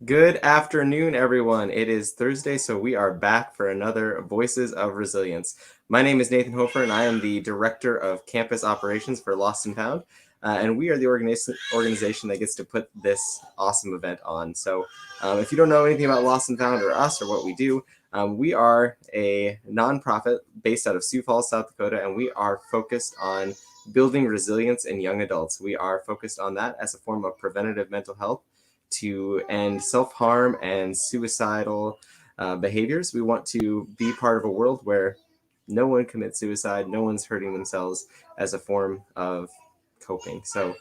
Good afternoon, everyone. It is Thursday, so we are back for another Voices of Resilience. My name is Nathan Hofer, and I am the Director of Campus Operations for Lost&Found, and we are the organization that gets to put this awesome event on. So if you don't know anything about Lost&Found or us or what we do, we are a nonprofit based out of Sioux Falls, South Dakota, and we are focused on building resilience in young adults. We are focused on that as a form of preventative mental health to end self-harm and suicidal behaviors. We want to be part of a world where no one commits suicide, no one's hurting themselves as a form of coping. So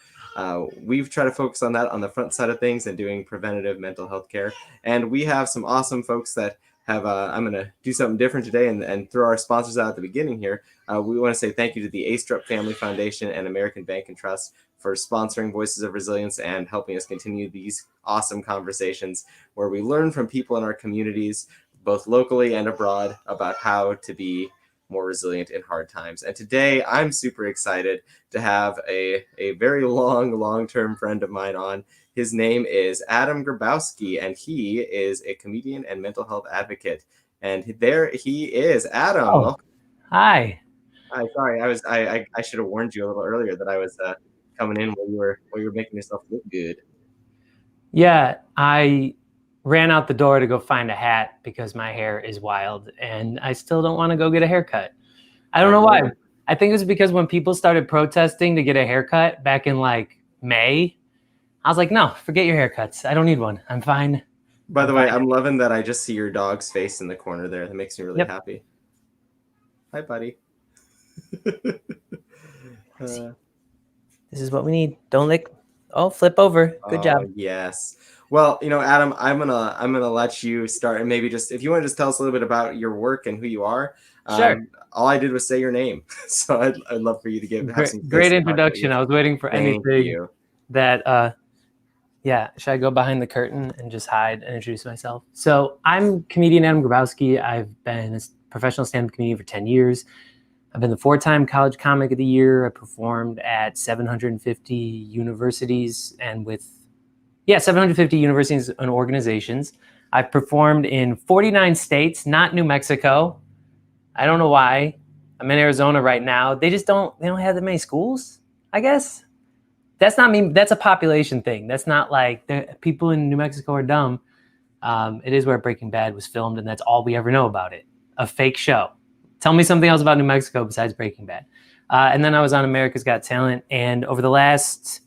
we've tried to focus on that on the front side of things and doing preventative mental health care. And we have some awesome folks that have, I'm going to do something different today and throw our sponsors out at the beginning here. We want to say thank you to the Astrup Family Foundation and American Bank and Trust for sponsoring Voices of Resilience and helping us continue these awesome conversations where we learn from people in our communities, both locally and abroad, about how to be more resilient in hard times. And today I'm super excited to have a very long-term friend of mine on. His name is Adam Grabowski, and he is a comedian and mental health advocate. And there he is. Adam. Oh, hi. Hi, sorry, I should have warned you a little earlier that I was coming in while you were making yourself look good. Yeah, I ran out the door to go find a hat because my hair is wild and I still don't want to go get a haircut. I don't know why. I think it was because when people started protesting to get a haircut back in like May, I was like, no, forget your haircuts. I don't need one. I'm fine. By the way, I'm loving that I just see your dog's face in the corner there. That makes me really happy. Hi, buddy. This is what we need. Don't lick. Oh, flip over. Good job. Yes. Well, Adam, I'm gonna let you start, and maybe just if you want to just tell us a little bit about your work and who you are. Sure. All I did was say your name, so I'd love for you to have some great introduction. I was waiting for anything that. Yeah, should I go behind the curtain and just hide and introduce myself? So I'm comedian Adam Grabowski. I've been a professional stand-up comedian for 10 years. I've been the 4-time College Comic of the Year. I performed at 750 universities and 750 universities and organizations. I've performed in 49 states, not New Mexico. I don't know why. I'm in Arizona right now. They don't have that many schools, I guess. That's not me. That's a population thing. That's not like people in New Mexico are dumb. It is where Breaking Bad was filmed, and that's all we ever know about it. A fake show. Tell me something else about New Mexico besides Breaking Bad. And then I was on America's Got Talent. And over the last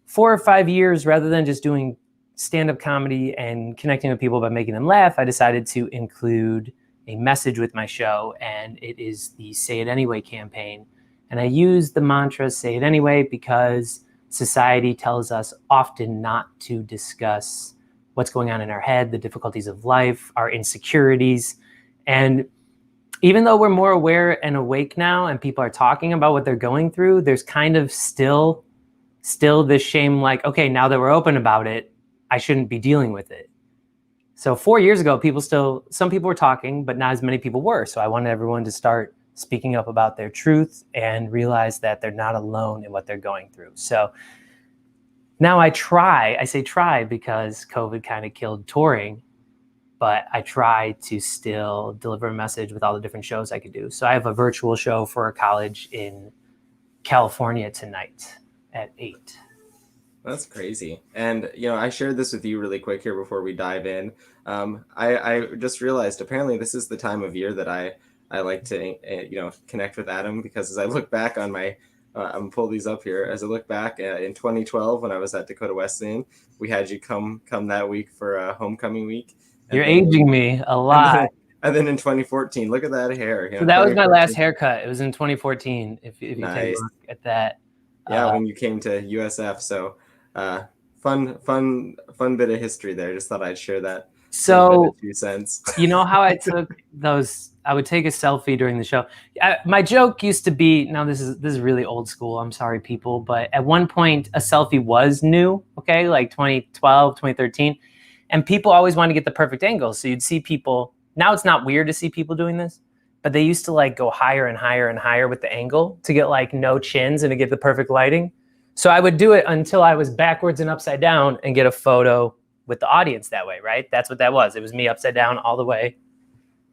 4 or 5 years, rather than just doing stand-up comedy and connecting with people by making them laugh, I decided to include a message with my show. And it is the Say It Anyway campaign. And I use the mantra, say it anyway, because society tells us often not to discuss what's going on in our head, the difficulties of life, our insecurities. And even though we're more aware and awake now and people are talking about what they're going through, there's kind of still this shame, like, okay, now that we're open about it, I shouldn't be dealing with it. So 4 years ago, some people were talking, but not as many people were. So I wanted everyone to start speaking up about their truth and realize that they're not alone in what they're going through. So now I say try because COVID kind of killed touring, but I try to still deliver a message with all the different shows I could do. So I have a virtual show for a college in California tonight at 8. That's crazy. And, I shared this with you really quick here before we dive in. I just realized apparently this is the time of year that I like to, connect with Adam, because as I look back on I'm gonna pull these up here. As I look back in 2012 when I was at Dakota Wesleyan, we had you come that week for homecoming week. You're aging me a lot. And then in 2014, look at that hair. So that was my last haircut. It was in 2014. If you take a look at that. Yeah, when you came to USF. So fun bit of history there. Just thought I'd share that. So 2 cents. You know how I took those? I would take a selfie during the show. My joke used to be, now this is really old school. I'm sorry, people. But at one point, a selfie was new, okay? Like 2012, 2013. And people always wanted to get the perfect angle. So you'd see people, now it's not weird to see people doing this, but they used to like go higher and higher and higher with the angle to get like no chins and to get the perfect lighting. So I would do it until I was backwards and upside down and get a photo with the audience that way, right? That's what that was. It was me upside down all the way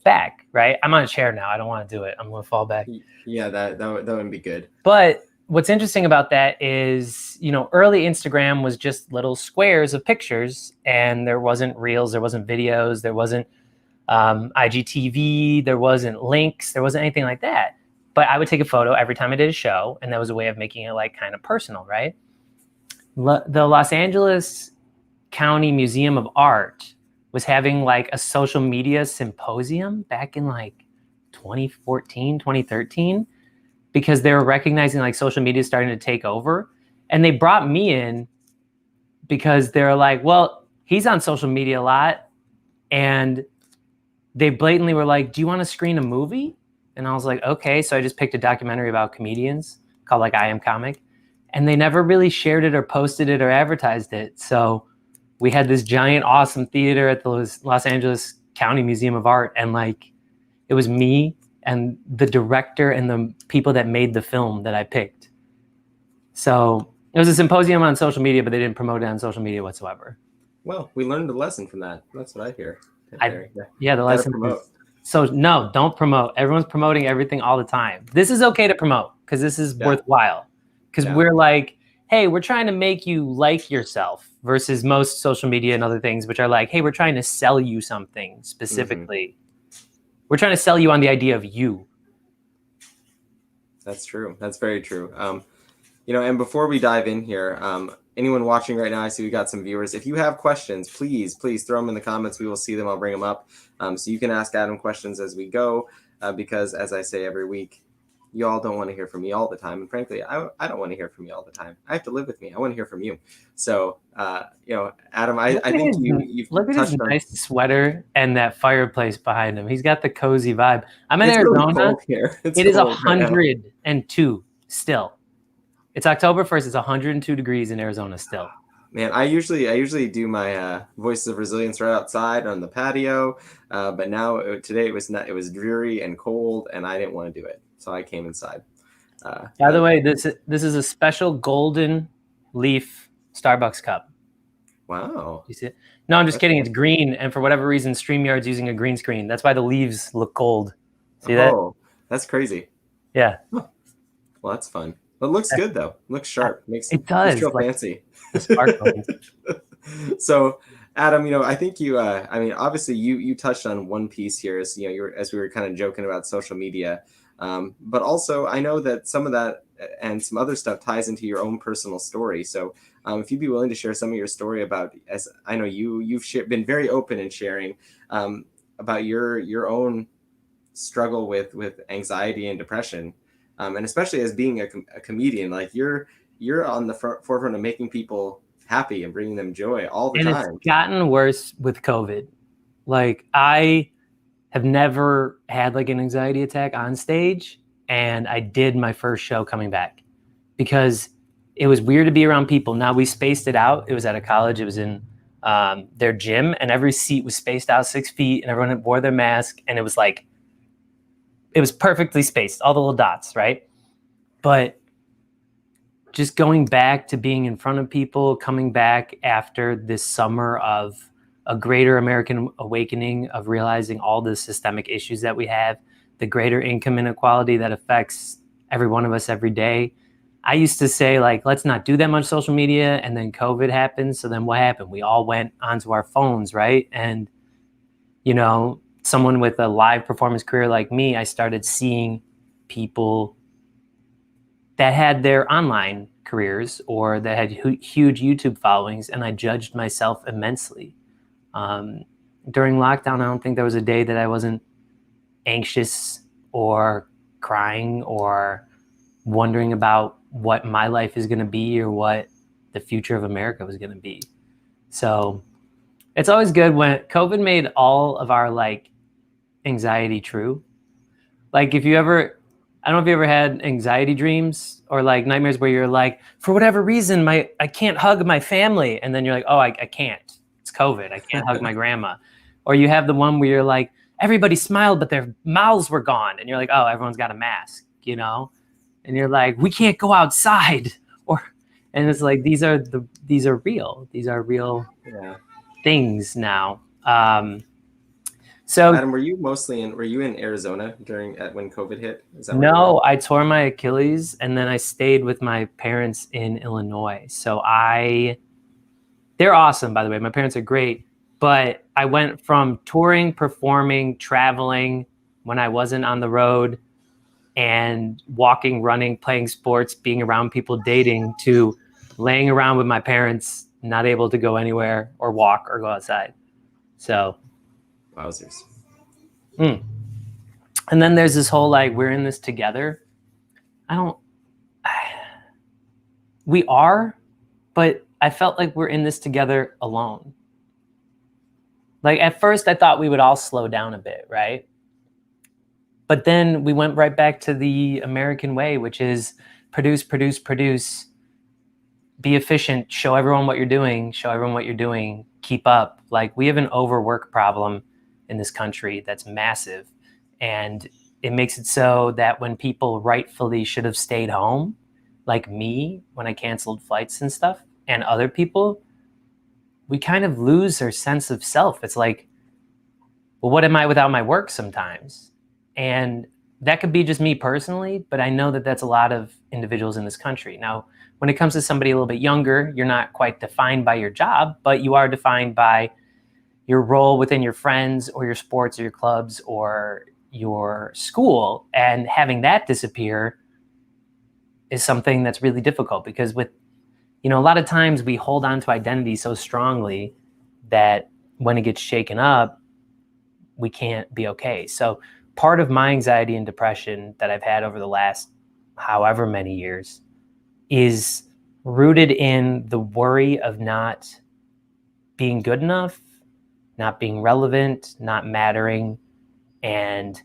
back, right? I'm on a chair now. I don't want to do it. I'm going to fall back. Yeah, that wouldn't be good. But what's interesting about that is, early Instagram was just little squares of pictures, and there wasn't reels, there wasn't videos, there wasn't IGTV, there wasn't links, there wasn't anything like that. But I would take a photo every time I did a show, and that was a way of making it like kind of personal, right? The Los Angeles County Museum of Art was having like a social media symposium back in like 2014, 2013, because they were recognizing like social media starting to take over. And they brought me in because they're like, well, he's on social media a lot. And they blatantly were like, do you want to screen a movie? And I was like, okay. So I just picked a documentary about comedians called like I Am Comic. And they never really shared it or posted it or advertised it. So we had this giant, awesome theater at the Los Angeles County Museum of Art. And like, it was me and the director and the people that made the film that I picked. So it was a symposium on social media, but they didn't promote it on social media whatsoever. Well, we learned a lesson from that. That's what I hear. The lesson is, so no, don't promote. Everyone's promoting everything all the time. This is okay to promote because this is worthwhile. Because we're like, hey, we're trying to make you like yourself versus most social media and other things, which are like, hey, we're trying to sell you something specifically. We're trying to sell you on the idea of you. That's true. That's very true. And before we dive in here, anyone watching right now, I see we got some viewers. If you have questions, please throw them in the comments. We will see them. I'll bring them up. So you can ask Adam questions as we go, because as I say every week, you all don't want to hear from me all the time. And frankly, I don't want to hear from you all the time. I have to live with me. I want to hear from you. So, Adam, I think you've look at his nice sweater and that fireplace behind him. He's got the cozy vibe. I'm in Arizona. Really cold here. It is 102 still. It's October 1st. It's 102 degrees in Arizona still. Man, I usually do my Voices of Resilience right outside on the patio, but today it was dreary and cold, and I didn't want to do it, so I came inside. By the way, this is a special golden leaf Starbucks cup. Wow. You see it? No, I'm just kidding. It's green, and for whatever reason, StreamYard's using a green screen. That's why the leaves look gold. See that? Oh, that's crazy. Yeah. Huh. Well, that's fun. It looks good though. It looks sharp. It does. It's real fancy. So, Adam, I think you. Obviously, you touched on one piece here, as as we were kind of joking about social media, but also I know that some of that and some other stuff ties into your own personal story. So, if you'd be willing to share some of your story about, as I know you've been very open in sharing about your own struggle with anxiety and depression. And especially as being a comedian, like you're on the forefront of making people happy and bringing them joy all the time. And it's gotten worse with COVID. Like I have never had like an anxiety attack on stage, and I did my first show coming back because it was weird to be around people. Now we spaced it out. It was at a college. It was in their gym, and every seat was spaced out 6 feet, and everyone wore their mask, and it was perfectly spaced, all the little dots, right? But just going back to being in front of people, coming back after this summer of a greater American awakening of realizing all the systemic issues that we have, the greater income inequality that affects every one of us every day. I used to say, like, let's not do that much social media. And then COVID happened. So then what happened? We all went onto our phones, right? And, someone with a live performance career like me, I started seeing people that had their online careers or that had huge YouTube followings, and I judged myself immensely. During lockdown, I don't think there was a day that I wasn't anxious or crying or wondering about what my life is going to be or what the future of America was going to be. So it's always good when COVID made all of our anxiety true. Like if you ever, I don't know if you ever had anxiety dreams or nightmares where you're like, for whatever reason, I can't hug my family. And then you're like, oh, I can't. It's COVID. I can't hug my grandma. Or you have the one where you're like, everybody smiled, but their mouths were gone. And you're like, oh, everyone's got a mask, And you're like, we can't go outside. And it's like, these are real. These are real. Yeah. things now. So So Adam, were you in Arizona when COVID hit? Is that where you were? no, I tore my Achilles and then I stayed with my parents in Illinois. They're awesome, by the way. My parents are great, but I went from touring, performing, traveling when I wasn't on the road and walking, running, playing sports, being around people, dating, to laying around with my parents, not able to go anywhere or walk or go outside. So, Wowzers. and then there's this whole like, we're in this together. We are, but I felt like we're in this together alone. Like at first I thought we would all slow down a bit, right? But then we went right back to the American way, which is produce, produce, produce, be efficient, show everyone what you're doing, keep up. Like we have an overwork problem in this country that's massive. And it makes it so that when people rightfully should have stayed home, like me, when I canceled flights and stuff, and other people, we kind of lose our sense of self. It's like, well, what am I without my work sometimes? And that could be just me personally, but I know that that's a lot of individuals in this country. Now, when it comes to somebody a little bit younger, you're not quite defined by your job, but you are defined by your role within your friends or your sports or your clubs or your school. And having that disappear is something that's really difficult because a lot of times we hold on to identity so strongly that when it gets shaken up, we can't be okay. So part of my anxiety and depression that I've had over the last however many years is rooted in the worry of not being good enough, not being relevant, not mattering, and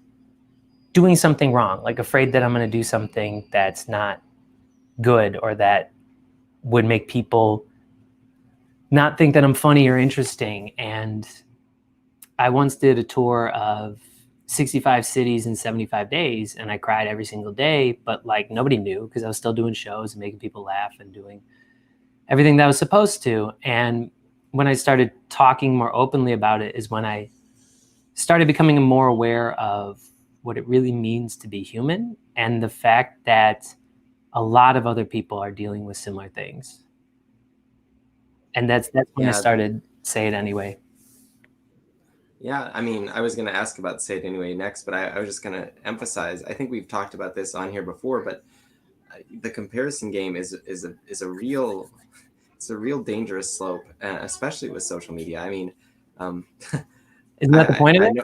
doing something wrong, like afraid that I'm going to do something that's not good or that would make people not think that I'm funny or interesting. And I once did a tour of 65 cities in 75 days and I cried every single day, but like nobody knew because I was still doing shows and making people laugh and doing everything that I was supposed to. And when I started talking more openly about it is when I started becoming more aware of what it really means to be human and the fact that a lot of other people are dealing with similar things. And that's when I started Say It Anyway. Yeah, I mean, I was going to ask about Say It Anyway next, but I was just going to emphasize, I think we've talked about this on here before, but the comparison game is a real dangerous slope, especially with social media. I mean, isn't that the point of it?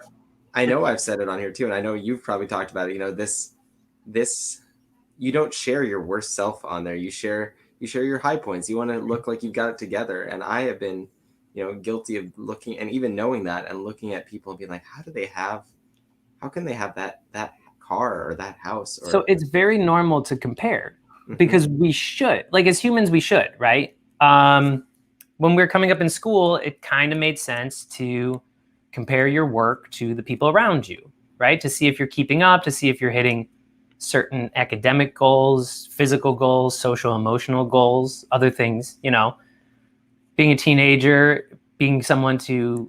I know I've said it on here too, and I know you've probably talked about it. This you don't share your worst self on there. You share your high points. You want to look like you've got it together. And I have been, guilty of looking and even knowing that and looking at people and being like, how can they have that car or that house? So it's very normal to compare because we should, like as humans, we should, right? When we were coming up in school, it kind of made sense to compare your work to the people around you, right? To see if you're keeping up, to see if you're hitting certain academic goals, physical goals, social, emotional goals, other things, being a teenager, being someone to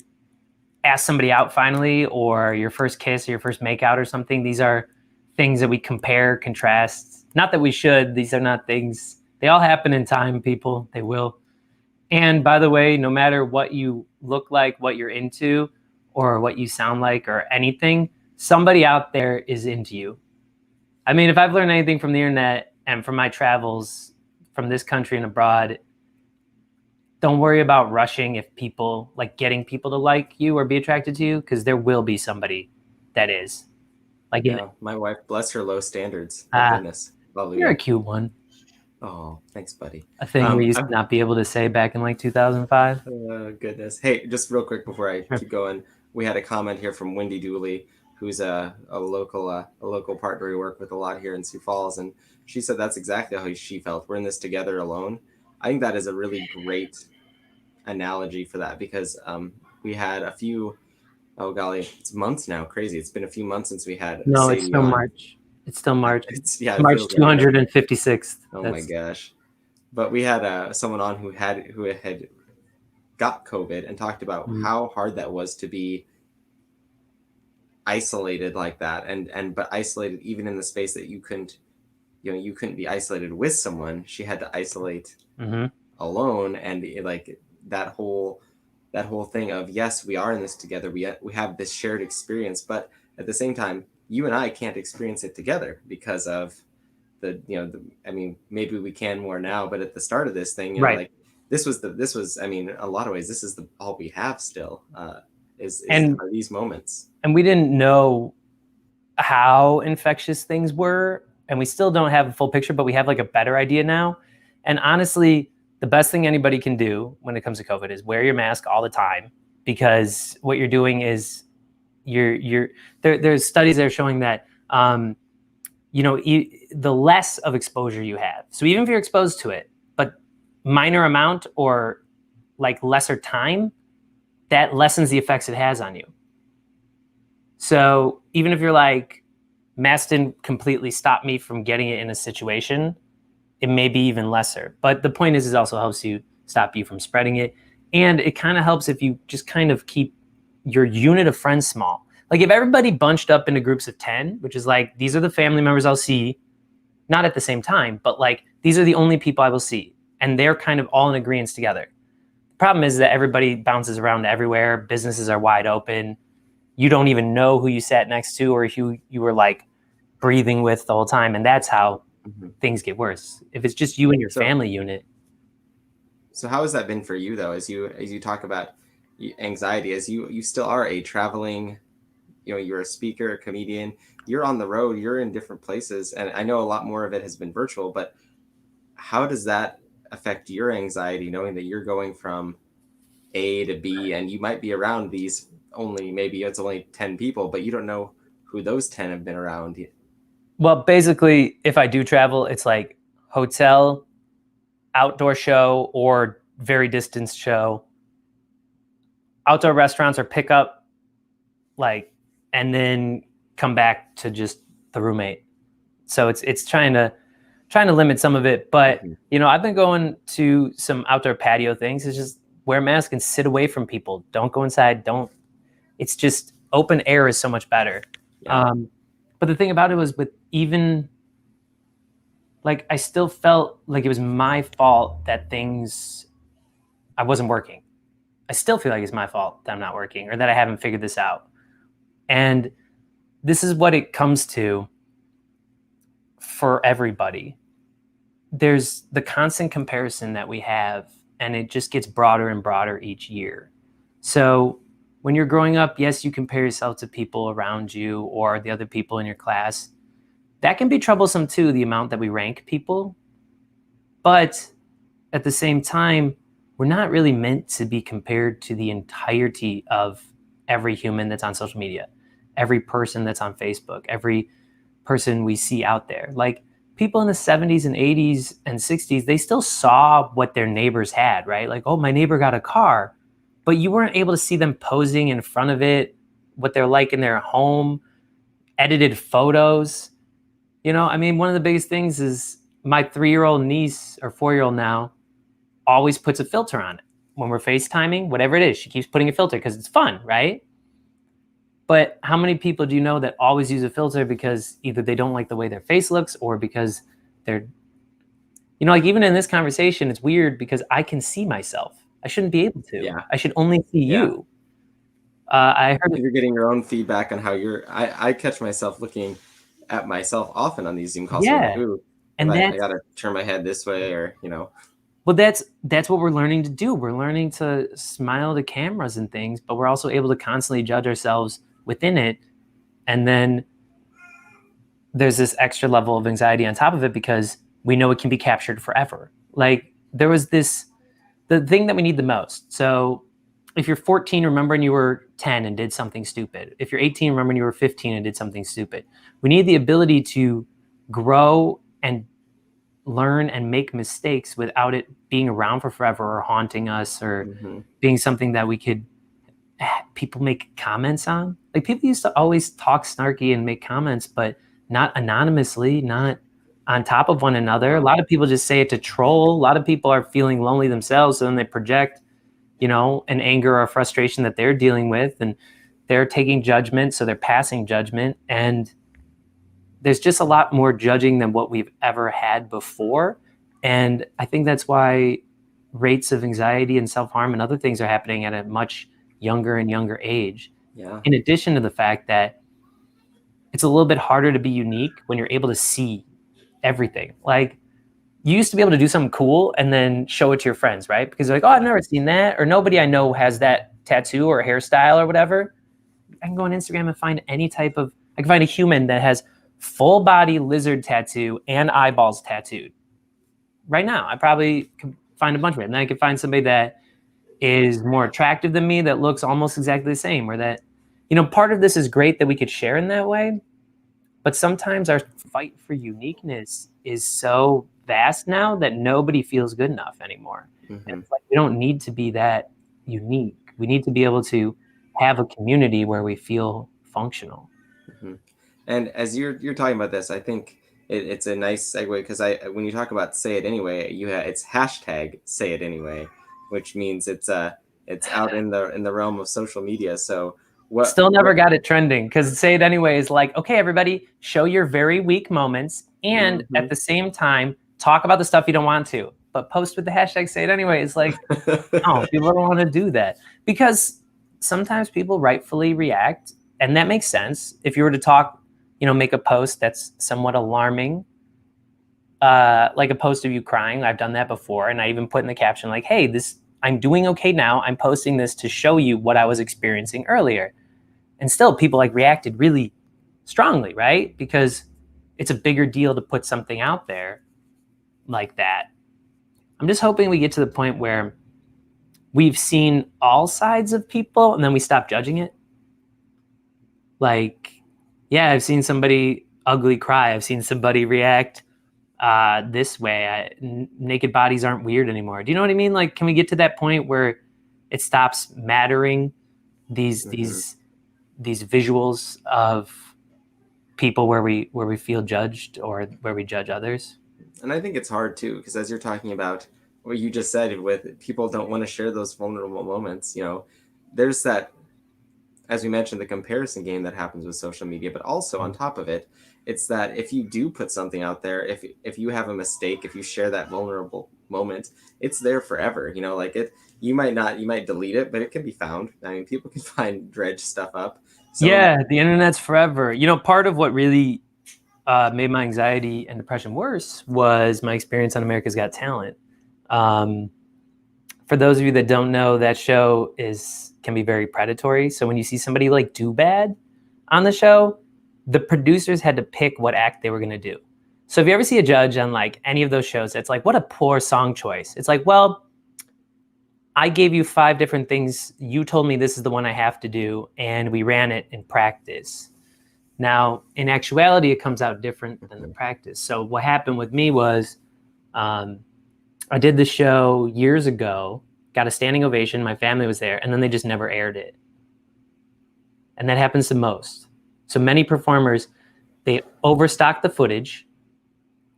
ask somebody out finally, or your first kiss or your first makeout or something. These are things that we compare, contrast. Not that we should. These are not things. They all happen in time, people. They will. And by the way, no matter what you look like, what you're into, or what you sound like, or anything, somebody out there is into you. I mean, if I've learned anything from the internet and from my travels from this country and abroad, don't worry about rushing if people like getting people to like you or be attracted to you, because there will be somebody that is. Like, yeah, my wife, bless her low standards. Oh goodness, you're a cute one. Oh, thanks, buddy. A thing we used to not be able to say back in like 2005. Oh goodness. Hey, just real quick before I keep going, we had a comment here from Wendy Dooley, who's a local partner we work with a lot here in Sioux Falls, and she said that's exactly how she felt. We're in this together alone. I think that is a really great analogy for that because we had a few. Oh golly, it's months now. Crazy. It's been a few months since we had. No, Sadie it's still on. March. It's still March. It's March 256th. Oh my gosh. But we had someone on who had got COVID and talked about how hard that was to be isolated like that, but isolated even in the space that you couldn't be isolated with someone. She had to isolate alone, and like that whole thing of, yes, we are in this together, we have this shared experience, but at the same time you and I can't experience it together because of I mean, maybe we can more now, but at the start of this thing, right. like this was, I mean, in a lot of ways, this is all we have still, are these moments. And we didn't know how infectious things were, and we still don't have a full picture, but we have like a better idea now. And honestly, the best thing anybody can do when it comes to COVID is wear your mask all the time, because what you're doing is there's studies that are showing that the less of exposure you have. So even if you're exposed to it, but minor amount or like lesser time, that lessens the effects it has on you. So even if you're like, mask didn't completely stop me from getting it in a situation, it may be even lesser. But the point is, it also helps you stop you from spreading it. And it kind of helps if you just kind of keep your unit of friends small. Like if everybody bunched up into groups of 10, which is like, these are the family members I'll see, not at the same time, but like, these are the only people I will see. And they're kind of all in agreement together. The problem is that everybody bounces around everywhere. Businesses are wide open. You don't even know who you sat next to or who you were like breathing with the whole time. And that's how things get worse. If it's just you and your family unit. So how has that been for you though? As you talk about anxiety, as you still are a traveling, you're a speaker, a comedian, you're on the road, you're in different places. And I know a lot more of it has been virtual, but how does that affect your anxiety, knowing that you're going from A to B and you might be around these maybe it's only 10 people, but you don't know who those 10 have been around. Well, basically, if I do travel, it's like hotel, outdoor show, or very distanced show, outdoor restaurants or pickup, like, and then come back to just the roommate. So it's trying to limit some of it. But, I've been going to some outdoor patio things. It's just wear a mask and sit away from people. Don't go inside. It's just open air is so much better. Yeah. But the thing about it was with even like, I still felt like it was my fault that I wasn't working. I still feel like it's my fault that I'm not working or that I haven't figured this out. And this is what it comes to for everybody. There's the constant comparison that we have, and it just gets broader and broader each year. So when you're growing up, yes, you compare yourself to people around you or the other people in your class. That can be troublesome too, the amount that we rank people. But at the same time, we're not really meant to be compared to the entirety of every human that's on social media, every person that's on Facebook, every person we see out there. Like people in the 70s and 80s and 60s, they still saw what their neighbors had, right? Like, oh, my neighbor got a car, but you weren't able to see them posing in front of it, what they're like in their home, edited photos. I mean, one of the biggest things is my 3-year-old niece or 4-year-old now always puts a filter on it. When we're FaceTiming, whatever it is, she keeps putting a filter because it's fun, right? But how many people do you know that always use a filter because either they don't like the way their face looks or because they're, like even in this conversation, it's weird because I can see myself. I shouldn't be able to. Yeah. I should only see you. I heard you're getting your own feedback on how I catch myself looking at myself often on these Zoom calls. Yeah. So like, ooh, and I got to turn my head this way or, Well, that's what we're learning to do. We're learning to smile to cameras and things, but we're also able to constantly judge ourselves within it. And then there's this extra level of anxiety on top of it because we know it can be captured forever. Like there was the thing that we need the most. So if you're 14, remembering you were 10 and did something stupid. If you're 18, remembering you were 15 and did something stupid. We need the ability to grow and learn and make mistakes without it being around for forever or haunting us or being something that we could people make comments on. Like people used to always talk snarky and make comments, but not anonymously, not on top of one another. A lot of people just say it to troll. A lot of people are feeling lonely themselves, so then they project an anger or frustration that they're dealing with, and they're taking judgment, so they're passing judgment. And there's just a lot more judging than what we've ever had before. And I think that's why rates of anxiety and self-harm and other things are happening at a much younger and younger age. Yeah. In addition to the fact that it's a little bit harder to be unique when you're able to see everything. Like, you used to be able to do something cool and then show it to your friends, right? Because you're like, oh, I've never seen that, or nobody I know has that tattoo or hairstyle or whatever. I can go on Instagram and find I can find a human that has full body lizard tattoo and eyeballs tattooed. Right now, I probably could find a bunch of it. And then I could find somebody that is more attractive than me that looks almost exactly the same, or that, part of this is great that we could share in that way. But sometimes our fight for uniqueness is so vast now that nobody feels good enough anymore. Mm-hmm. And it's like, we don't need to be that unique. We need to be able to have a community where we feel functional. Mm-hmm. And as you're talking about this, I think it's a nice segue, because when you talk about say it anyway, it's hashtag say it anyway, which means it's out in the realm of social media. So still never got it trending, because say it anyway is like, okay, everybody, show your very weak moments, and at the same time talk about the stuff you don't want to, but post with the hashtag say it anyway. It's like, no, people don't want to do that, because sometimes people rightfully react, and that makes sense. If you were to talk, make a post that's somewhat alarming, like a post of you crying, I've done that before, and I even put in the caption like, hey, I'm doing okay now, I'm posting this to show you what I was experiencing earlier. And still people reacted really strongly, right? Because it's a bigger deal to put something out there like that. I'm just hoping we get to the point where we've seen all sides of people and then we stop judging it. Like, yeah, I've seen somebody ugly cry. I've seen somebody react this way. Naked bodies aren't weird anymore. Do you know what I mean? Like, can we get to that point where it stops mattering, these visuals of people where we feel judged or where we judge others? And I think it's hard too, because as you're talking about what you just said, with people don't want to share those vulnerable moments, there's that, as we mentioned, the comparison game that happens with social media. But also on top of it, it's that if you do put something out there, if you have a mistake, if you share that vulnerable moment, it's there forever. You might delete it, but it can be found. I mean, people can dredge stuff up. So, yeah, the internet's forever. Part of what really made my anxiety and depression worse was my experience on America's Got Talent. For those of you that don't know, that show can be very predatory. So when you see somebody do bad on the show, the producers had to pick what act they were going to do. So if you ever see a judge on any of those shows, it's like, what a poor song choice. It's like, well, I gave you 5 different things. You told me this is the one I have to do, and we ran it in practice. Now, in actuality, it comes out different than the practice. So what happened with me was I did the show years ago, got a standing ovation, my family was there, and then they just never aired it. And that happens to most. So many performers, they overstock the footage,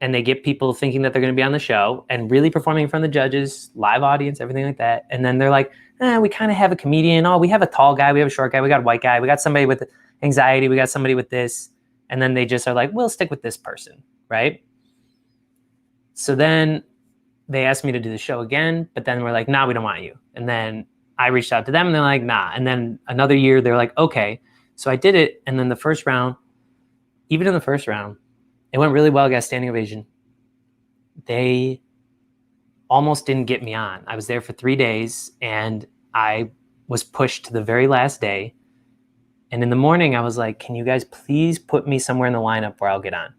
and they get people thinking that they're going to be on the show and really performing in front of the judges, live audience, everything like that. And then they're like, we kind of have a comedian. Oh, we have a tall guy, we have a short guy, we got a white guy, we got somebody with anxiety, we got somebody with this. And then they just are like, we'll stick with this person, right? So then they asked me to do the show again, but then we're like, nah, we don't want you. And then I reached out to them and they're like, nah. And then another year, they're like, okay. So I did it. And then the first round, even in the first round, it went really well. I got a standing ovation. They almost didn't get me on. I was there for 3 days and I was pushed to the very last day. And in the morning, I was like, can you guys please put me somewhere in the lineup where I'll get on?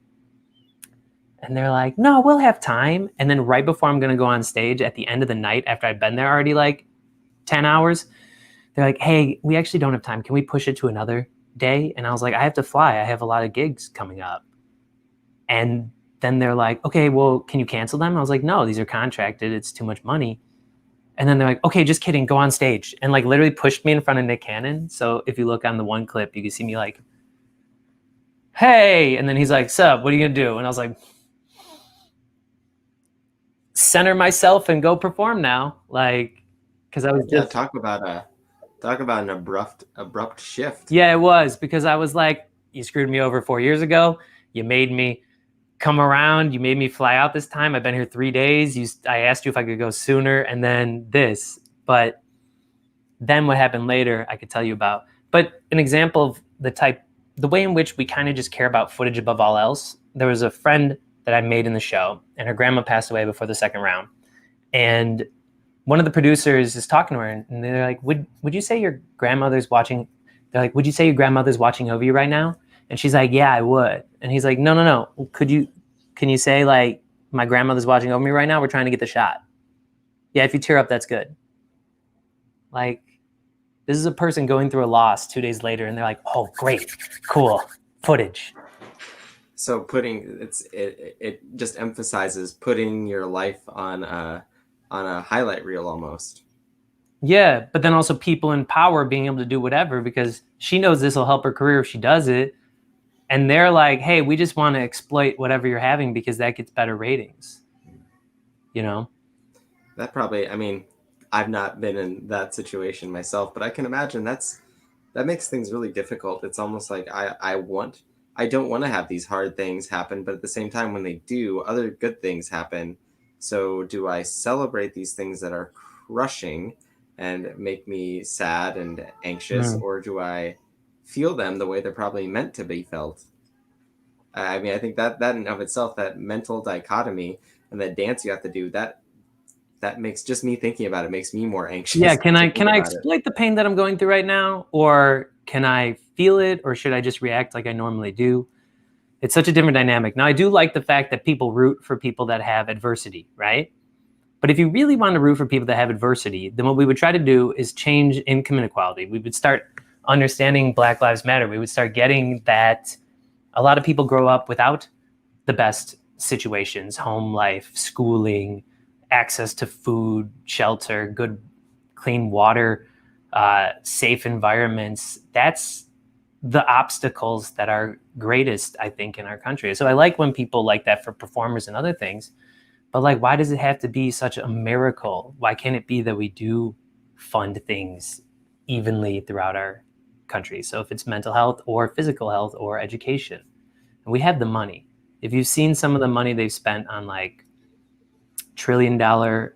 And they're like, no, we'll have time. And then right before I'm going to go on stage at the end of the night, after I'd been there already 10 hours, they're like, hey, we actually don't have time. Can we push it to another day? And I was like, I have to fly. I have a lot of gigs coming up. And then they're like, okay, well, can you cancel them? I was like, no, these are contracted. It's too much money. And then they're like, okay, just kidding. Go on stage. And literally pushed me in front of Nick Cannon. So if you look on the one clip, you can see me hey. And then he's like, sup, what are you going to do? And I was like, center myself and go perform now. because I was Yeah, just talk about an abrupt shift. yeah, it was because I was like, you screwed me over 4 years ago. You made me come around. You made me fly out this time. I've been here 3 days. I asked you if I could go sooner, and then this. But then what happened later, I could tell you about. But an example of the way in which we kind of just care about footage above all else. There was a friend that I made in the show, and her grandma passed away before the second round. And one of the producers is talking to her, and they're like, would you say your grandmother's watching? They're like, would you say your grandmother's watching over you right now? And she's like, yeah, I would. And he's like, no. Can you say, like, my grandmother's watching over me right now? We're trying to get the shot. Yeah, if you tear up, that's good. Like, this is a person going through a loss 2 days later, and they're like, oh, great, cool, footage. So it just emphasizes putting your life on a highlight reel almost. Yeah, but then also people in power being able to do whatever because she knows this will help her career if she does it. And they're like, hey, we just want to exploit whatever you're having because that gets better ratings. You know? That probably, I mean, I've not been in that situation myself, but I can imagine that makes things really difficult. It's almost like I don't want to have these hard things happen, but at the same time, when they do, other good things happen. So do I celebrate these things that are crushing and make me sad and anxious, or do I feel them the way they're probably meant to be felt? I mean, I think that in of itself, that mental dichotomy and that dance you have to do, that makes just me thinking about it makes me more anxious. Yeah, can I about exploit the pain that I'm going through right now, or can I feel it, or should I just react like I normally do? It's such a different dynamic. Now, I do like the fact that people root for people that have adversity, right? But if you really want to root for people that have adversity, then what we would try to do is change income inequality. We would start understanding Black Lives Matter. We would start getting that a lot of people grow up without the best situations, home life, schooling, access to food, shelter, good, clean water, safe environments. That's the obstacles that are greatest, I think, in our country. So I like when people like that for performers and other things. But like, why does it have to be such a miracle? Why can't it be that we do fund things evenly throughout our country? So if it's mental health or physical health or education, and we have the money. If you've seen some of the money they've spent on like $1 trillion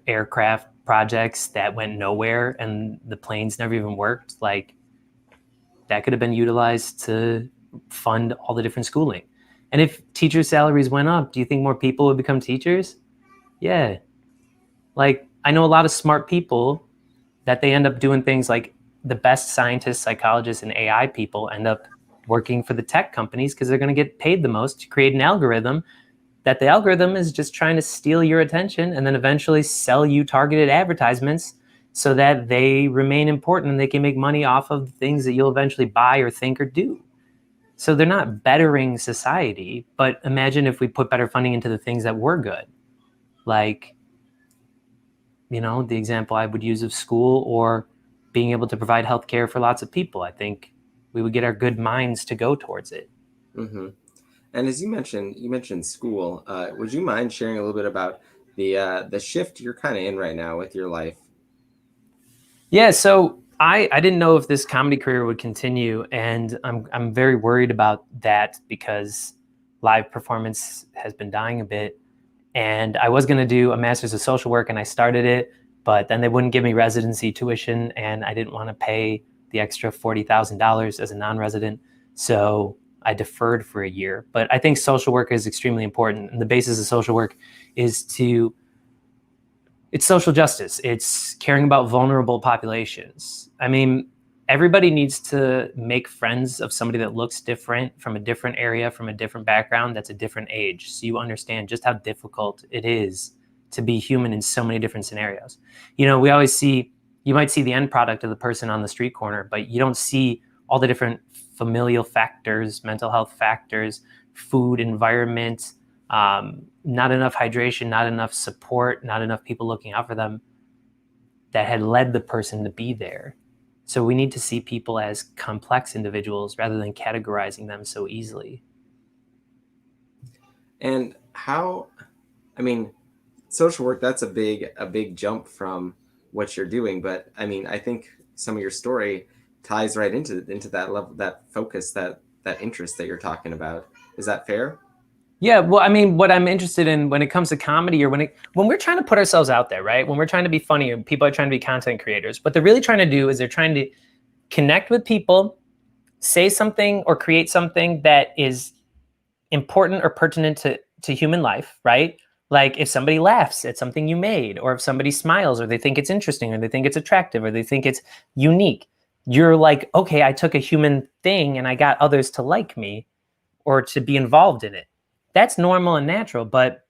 aircraft projects that went nowhere and the planes never even worked, like that could have been utilized to fund all the different schooling. And if teacher salaries went up, do you think more people would become teachers? Yeah. Like, I know a lot of smart people that they end up doing things like the best scientists, psychologists, and AI people end up working for the tech companies because they're going to get paid the most to create an algorithm that the algorithm is just trying to steal your attention and then eventually sell you targeted advertisements so that they remain important and they can make money off of things that you'll eventually buy or think or do. So they're not bettering society, but imagine if we put better funding into the things that were good. Like, you know, the example I would use of school or being able to provide healthcare for lots of people. I think we would get our good minds to go towards it. Mm-hmm. And as you mentioned school. Would you mind sharing a little bit about the shift you're kind of in right now with your life? Yeah, so I didn't know if this comedy career would continue, and I'm very worried about that because live performance has been dying a bit. And I was going to do a master's of social work, and I started it, but then they wouldn't give me residency tuition, and I didn't want to pay the extra $40,000 as a non-resident, so I deferred for a year. But I think social work is extremely important, and the basis of social work is it's social justice. It's caring about vulnerable populations. I mean, everybody needs to make friends of somebody that looks different, from a different area, from a different background, that's a different age. So you understand just how difficult it is to be human in so many different scenarios. You know, you might see the end product of the person on the street corner, but you don't see all the different familial factors, mental health factors, food, environment, not enough hydration, not enough support, not enough people looking out for them that had led the person to be there. So we need to see people as complex individuals rather than categorizing them so easily. And how, I mean, social work, that's a big jump from what you're doing. But I mean, I think some of your story ties right into that level, that focus, that interest that you're talking about. Is that fair? Yeah, well, I mean, what I'm interested in when it comes to comedy, or when we're trying to put ourselves out there, right? When we're trying to be funny, or people are trying to be content creators, what they're really trying to do is they're trying to connect with people, say something or create something that is important or pertinent to human life, right? Like if somebody laughs at something you made, or if somebody smiles, or they think it's interesting, or they think it's attractive, or they think it's unique, you're like, okay, I took a human thing and I got others to like me or to be involved in it. That's normal and natural, but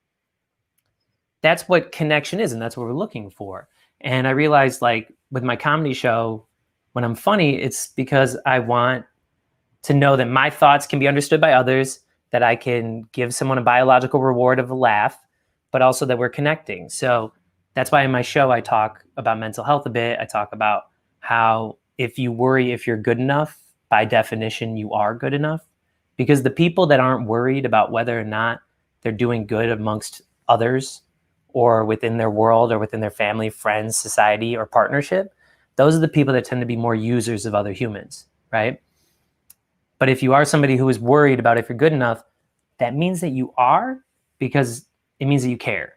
that's what connection is, and that's what we're looking for. And I realized, like, with my comedy show, when I'm funny, it's because I want to know that my thoughts can be understood by others, that I can give someone a biological reward of a laugh, but also that we're connecting. So that's why in my show I talk about mental health a bit. I talk about how if you worry if you're good enough, by definition you are good enough, because the people that aren't worried about whether or not they're doing good amongst others, or within their world, or within their family, friends, society, or partnership, those are the people that tend to be more users of other humans, right? But if you are somebody who is worried about if you're good enough, that means that you are, because it means that you care.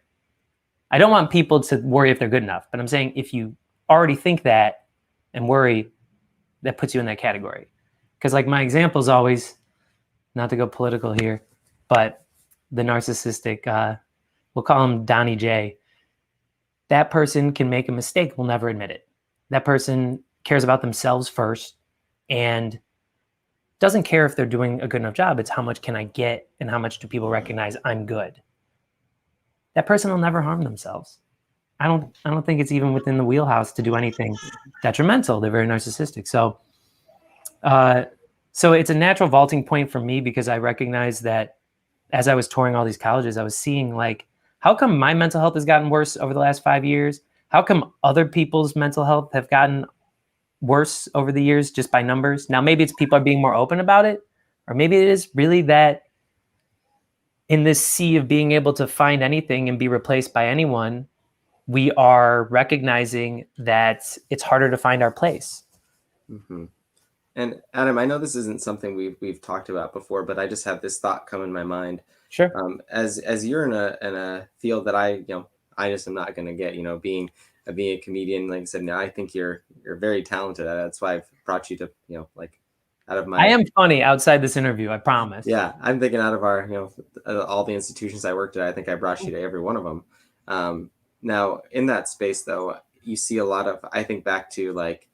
I don't want people to worry if they're good enough, but I'm saying if you already think that and worry, that puts you in that category. Because like my example is always, not to go political here, but the narcissistic, we'll call him Donnie J. That person can make a mistake, will never admit it. That person cares about themselves first and doesn't care if they're doing a good enough job. It's how much can I get and how much do people recognize I'm good. That person will never harm themselves. I don't think it's even within the wheelhouse to do anything detrimental. They're very narcissistic. So it's a natural vaulting point for me, because I recognize that as I was touring all these colleges, I was seeing, like, how come my mental health has gotten worse over the last 5 years? How come other people's mental health have gotten worse over the years just by numbers? Now, maybe it's people are being more open about it, or maybe it is really that in this sea of being able to find anything and be replaced by anyone, we are recognizing that it's harder to find our place. Mm-hmm. And Adam, I know this isn't something we've talked about before, but I just have this thought come in my mind. Sure. As you're in a field that I just am not going to get, being a comedian. Like I said, now I think you're very talented at it. That's why I've brought you to, like, out of my. I am funny outside this interview, I promise. Yeah, I'm thinking out of our, all the institutions I worked at, I think I brought you to every one of them. Now in that space though, you see a lot of, I think back to like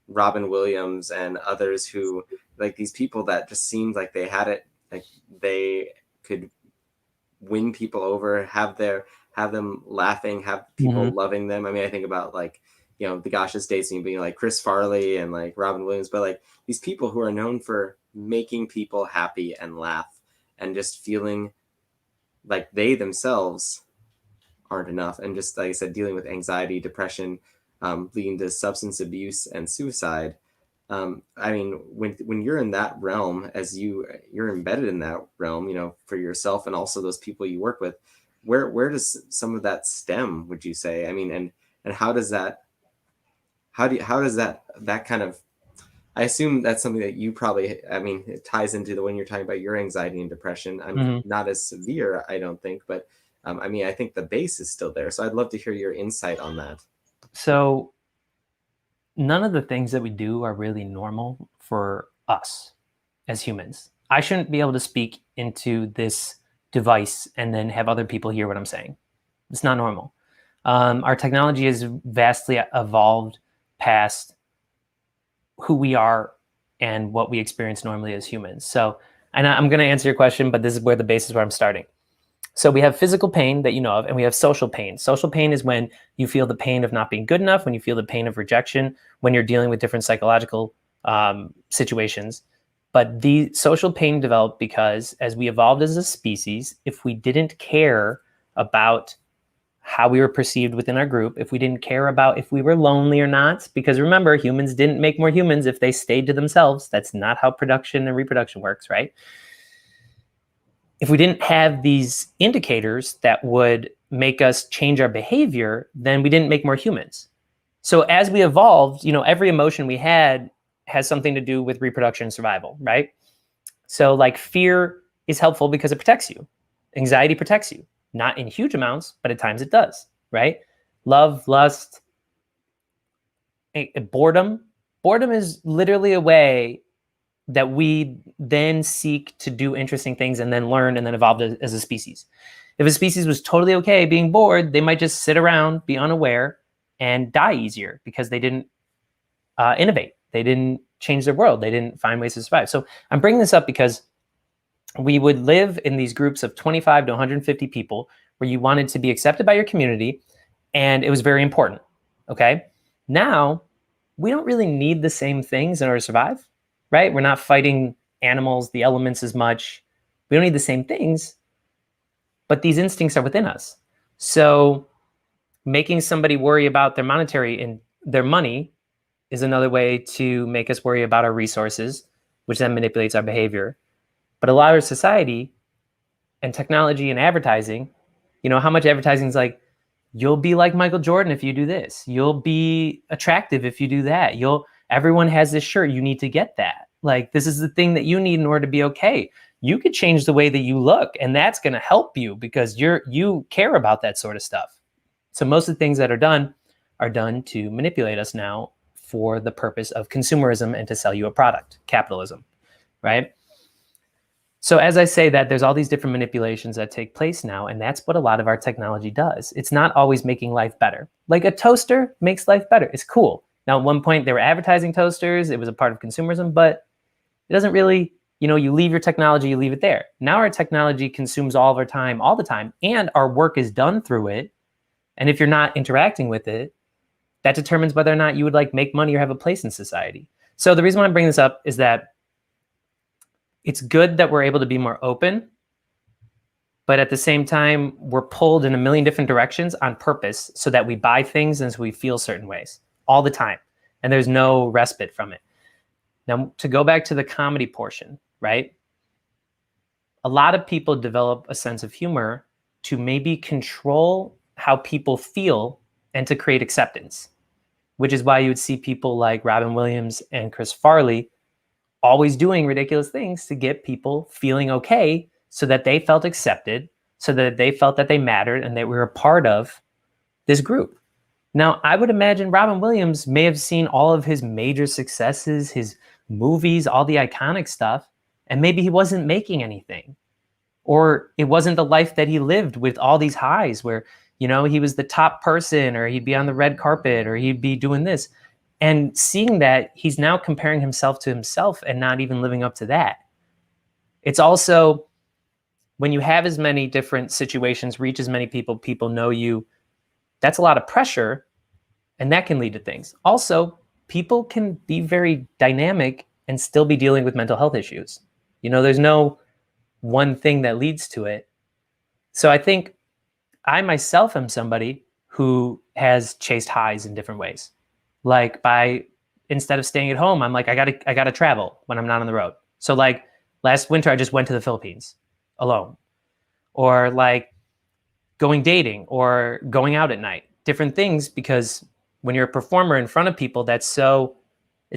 Robin Williams and others who, like, these people that just seemed like they had it, like they could win people over, have them laughing, have people loving them. I mean, I think about like, the Gosh's Day scene being like Chris Farley and like Robin Williams, but like these people who are known for making people happy and laugh and just feeling like they themselves aren't enough. And just like I said, dealing with anxiety, depression, leading to substance abuse and suicide. I mean, when you're in that realm, as you're embedded in that realm, for yourself and also those people you work with, where does some of that stem, would you say? I mean, and how does that kind of, I assume that's something that you probably, I mean, it ties into when you're talking about your anxiety and depression. I'm not as severe, I don't think, but I mean, I think the base is still there. So I'd love to hear your insight on that. So none of the things that we do are really normal for us as humans. I shouldn't be able to speak into this device and then have other people hear what I'm saying. It's not normal. Our technology has vastly evolved past who we are and what we experience normally as humans. So, and I'm going to answer your question, but this is where the base is where I'm starting. So we have physical pain that you know of, and we have social pain. Social pain is when you feel the pain of not being good enough, when you feel the pain of rejection, when you're dealing with different psychological situations. But the social pain developed because as we evolved as a species, if we didn't care about how we were perceived within our group, if we didn't care about if we were lonely or not, because remember, humans didn't make more humans if they stayed to themselves. That's not how production and reproduction works, right? If we didn't have these indicators that would make us change our behavior, then we didn't make more humans. So as we evolved, every emotion we had has something to do with reproduction and survival, right? So like fear is helpful because it protects you. Anxiety protects you, not in huge amounts, but at times it does, right? Love, lust, boredom. Boredom is literally a way that we then seek to do interesting things and then learn and then evolve as a species. If a species was totally okay being bored, they might just sit around, be unaware, and die easier because they didn't innovate. They didn't change their world. They didn't find ways to survive. So I'm bringing this up because we would live in these groups of 25 to 150 people where you wanted to be accepted by your community, and it was very important. Okay. Now, we don't really need the same things in order to survive, right? We're not fighting animals, the elements as much. We don't need the same things, but these instincts are within us. So making somebody worry about their monetary and their money is another way to make us worry about our resources, which then manipulates our behavior. But a lot of society and technology and advertising, how much advertising is like, you'll be like Michael Jordan if you do this. You'll be attractive if you do that. Everyone has this shirt. You need to get that. Like, this is the thing that you need in order to be okay. You could change the way that you look, and that's going to help you because you care about that sort of stuff. So most of the things that are done to manipulate us now for the purpose of consumerism and to sell you a product, capitalism, right? So as I say that, there's all these different manipulations that take place now, and that's what a lot of our technology does. It's not always making life better. Like a toaster makes life better. It's cool. Now, at one point, they were advertising toasters. It was a part of consumerism, but it doesn't really, you leave your technology, you leave it there. Now our technology consumes all of our time, all the time, and our work is done through it. And if you're not interacting with it, that determines whether or not you would like make money or have a place in society. So the reason why I'm bringing this up is that it's good that we're able to be more open, but at the same time, we're pulled in a million different directions on purpose so that we buy things and so we feel certain ways all the time. And there's no respite from it. Now, to go back to the comedy portion, right? A lot of people develop a sense of humor to maybe control how people feel and to create acceptance, which is why you would see people like Robin Williams and Chris Farley always doing ridiculous things to get people feeling okay so that they felt accepted, so that they felt that they mattered and they were a part of this group. Now, I would imagine Robin Williams may have seen all of his major successes, his movies, all the iconic stuff, and maybe he wasn't making anything. Or it wasn't the life that he lived with all these highs where, he was the top person, or he'd be on the red carpet, or he'd be doing this. And seeing that, he's now comparing himself to himself and not even living up to that. It's also, when you have as many different situations, reach as many people, people know you, that's a lot of pressure, and that can lead to things. Also, people can be very dynamic and still be dealing with mental health issues. There's no one thing that leads to it. So I think I myself am somebody who has chased highs in different ways. Like instead of staying at home, I'm like, I gotta travel when I'm not on the road. So like last winter, I just went to the Philippines alone, or like going dating or going out at night, different things, because when you're a performer in front of people, it's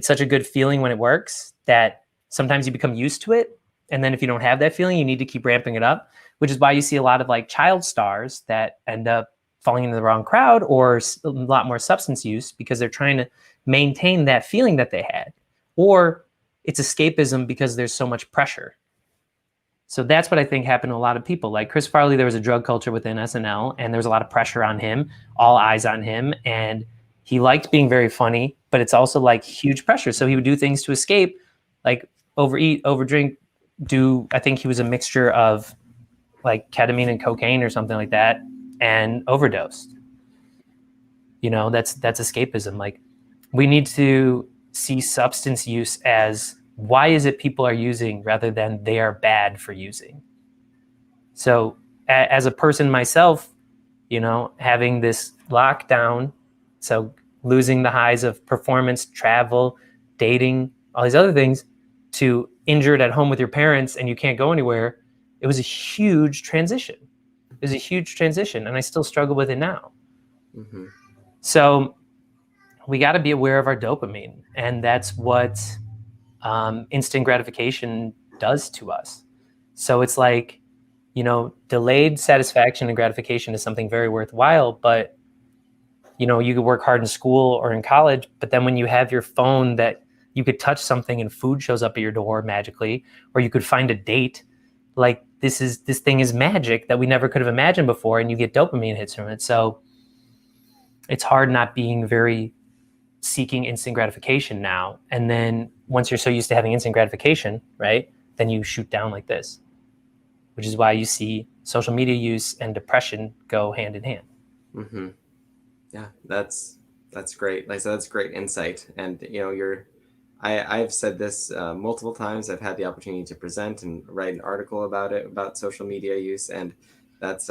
such a good feeling when it works that sometimes you become used to it. And then if you don't have that feeling, you need to keep ramping it up, which is why you see a lot of like child stars that end up falling into the wrong crowd or a lot more substance use because they're trying to maintain that feeling that they had. Or it's escapism because there's so much pressure. So that's what I think happened to a lot of people. Like Chris Farley, there was a drug culture within SNL, and there was a lot of pressure on him, all eyes on him. And he liked being very funny, but it's also like huge pressure. So he would do things to escape, like overeat, overdrink, I think he was a mixture of like ketamine and cocaine or something like that, and overdosed. That's escapism. Like, we need to see substance use as, why is it people are using rather than they are bad for using. So as a person myself, having this lockdown, so losing the highs of performance, travel, dating, all these other things, to injured at home with your parents and you can't go anywhere, it was a huge transition. It was a huge transition, and I still struggle with it now. Mm-hmm. So we got to be aware of our dopamine, and that's what instant gratification does to us. So it's like, delayed satisfaction and gratification is something very worthwhile, but you could work hard in school or in college, but then when you have your phone that you could touch something and food shows up at your door magically, or you could find a date, like this thing is magic that we never could have imagined before, and you get dopamine hits from it. So it's hard not being very seeking instant gratification now. And then once you're so used to having instant gratification, right, then you shoot down like this, which is why you see social media use and depression go hand in hand. Mm-hmm. Yeah, that's great. Like, so that's great insight. And I've said this multiple times. I've had the opportunity to present and write an article about it, about social media use, and that's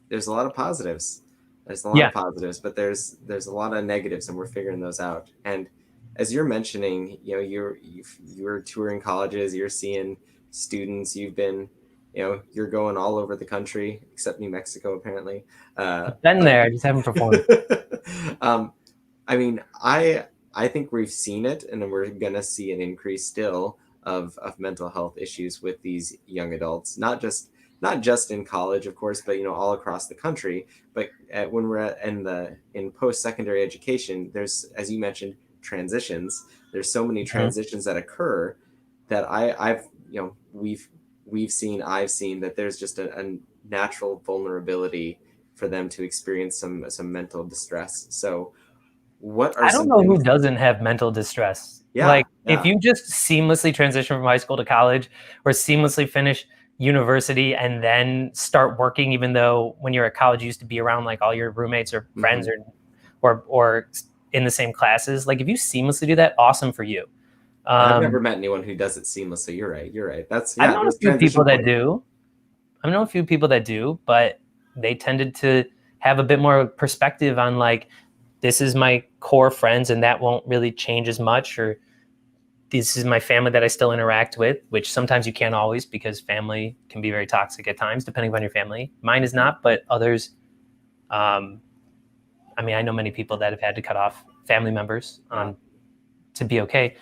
there's a lot of positives. There's a lot of positives, but there's a lot of negatives, and we're figuring those out. And as you're mentioning, you're touring colleges, you're seeing students, you've been, you're going all over the country except New Mexico, apparently. I've been there, I just haven't performed. I mean, I think we've seen it, and we're gonna see an increase still of mental health issues with these young adults, not just in college, of course, but all across the country. But when we're in post-secondary education, there's, as you mentioned, transitions. There's so many transitions that occur that I've I've seen that there's just a natural vulnerability for them to experience some mental distress. So what are I don't know who doesn't have mental distress. If you just seamlessly transition from high school to college, or seamlessly finish university and then start working, even though when you're at college you used to be around like all your roommates or friends or in the same classes, like if you seamlessly do that, awesome for you. I've never met anyone who does it seamlessly. You're right. I've known a few people that do. I've known a few people that do, but they tended to have a bit more perspective on like, this is my core friends and that won't really change as much, or this is my family that I still interact with, which sometimes you can't always, because family can be very toxic at times, depending on your family. Mine is not, but others, I know many people that have had to cut off family members to be okay.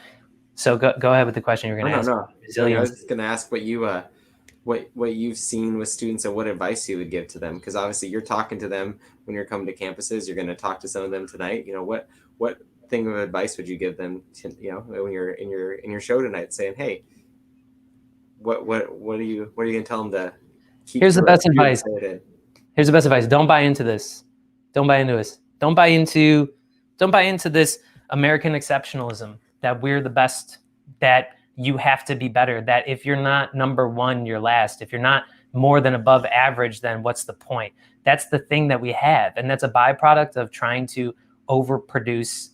So go ahead with the question you're going to ask. No. I was just going to ask what you've seen with students and what advice you would give to them, because obviously you're talking to them when you're coming to campuses. You're going to talk to some of them tonight. What thing of advice would you give them to, when you're in your show tonight, saying, hey, what are you going to tell them to keep? Here's the best advice. Don't buy into this. Don't buy into this. Don't buy into this American exceptionalism that we're the best, that you have to be better, that if you're not number one, you're last. If you're not more than above average, then what's the point? That's the thing that we have. And that's a byproduct of trying to overproduce.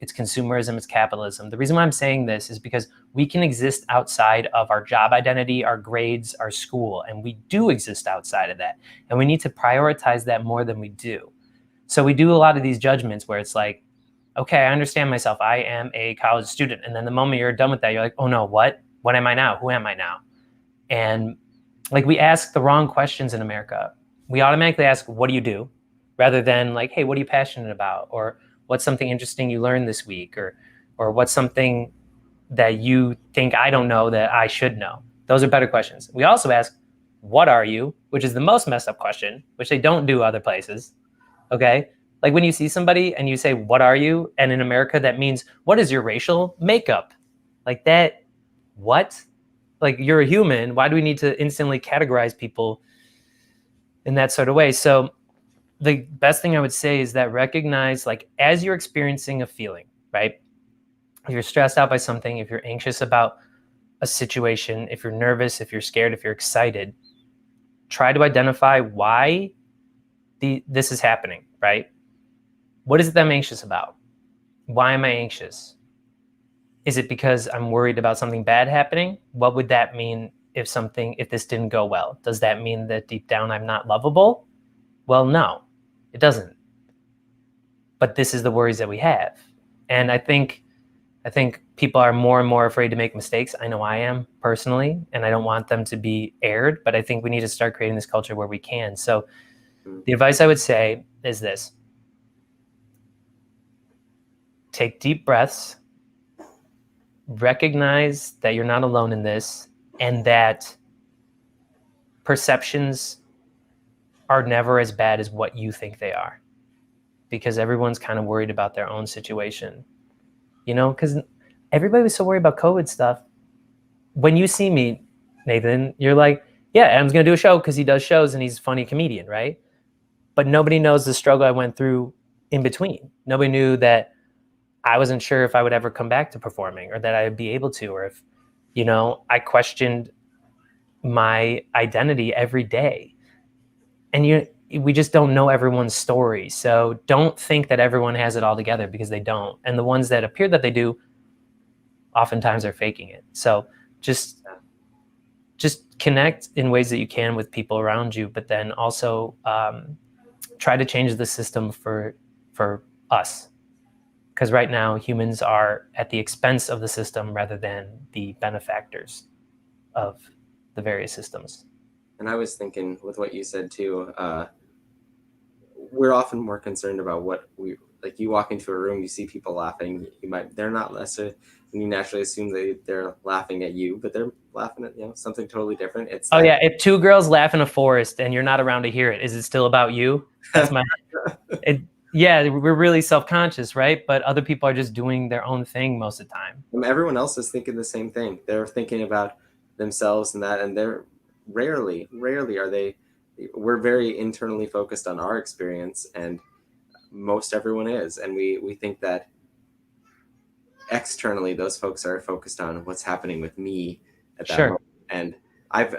It's consumerism, it's capitalism. The reason why I'm saying this is because we can exist outside of our job identity, our grades, our school, and we do exist outside of that. And we need to prioritize that more than we do. So we do a lot of these judgments where it's like, okay, I understand myself. I am a college student. And then the moment you're done with that, you're like, oh no, what? What am I now? Who am I now? And like, we ask the wrong questions in America. We automatically ask, what do you do? Rather than like, hey, what are you passionate about? Or what's something interesting you learned this week? Or what's something that you think I don't know that I should know? Those are better questions. We also ask, what are you? Which is the most messed up question, which they don't do other places. Okay? Like when you see somebody and you say, what are you? And in America, that means, what is your racial makeup? Like that, what? Like, you're a human. Why do we need to instantly categorize people in that sort of way? So the best thing I would say is that recognize, like, as you're experiencing a feeling, right? If you're stressed out by something, if you're anxious about a situation, if you're nervous, if you're scared, if you're excited, try to identify why this is happening, right? What is it that I'm anxious about? Why am I anxious? Is it because I'm worried about something bad happening? What would that mean if this didn't go well? Does that mean that deep down I'm not lovable? Well, no, it doesn't. But this is the worries that we have. And I think people are more and more afraid to make mistakes. I know I am personally, and I don't want them to be aired, but I think we need to start creating this culture where we can. So the advice I would say is this. take deep breaths, recognize that you're not alone in this, and that perceptions are never as bad as what you think they are, because everyone's kind of worried about their own situation, because everybody was so worried about COVID stuff. When you see me, Nathan, you're like, yeah, Adam's going to do a show because he does shows and he's a funny comedian, right? But nobody knows the struggle I went through in between. Nobody knew that I wasn't sure if I would ever come back to performing, or that I'd be able to, or if, I questioned my identity every day. And we just don't know everyone's story. So don't think that everyone has it all together, because they don't. And the ones that appear that they do, oftentimes are faking it. So just connect in ways that you can with people around you, but then also try to change the system for us. Because right now humans are at the expense of the system rather than the benefactors of the various systems. And I was thinking with what you said too, we're often more concerned about what you walk into a room, you see people laughing, they're not necessarily, and you naturally assume they're laughing at you, but they're laughing at something totally different. It's yeah, if two girls laugh in a forest and you're not around to hear it, is it still about you? That's my yeah, we're really self-conscious, right? But other people are just doing their own thing most of the time. And everyone else is thinking the same thing. They're thinking about themselves and that, and they're rarely are they. We're very internally focused on our experience, and most everyone is, and we think that externally those folks are focused on what's happening with me at that moment. And I've,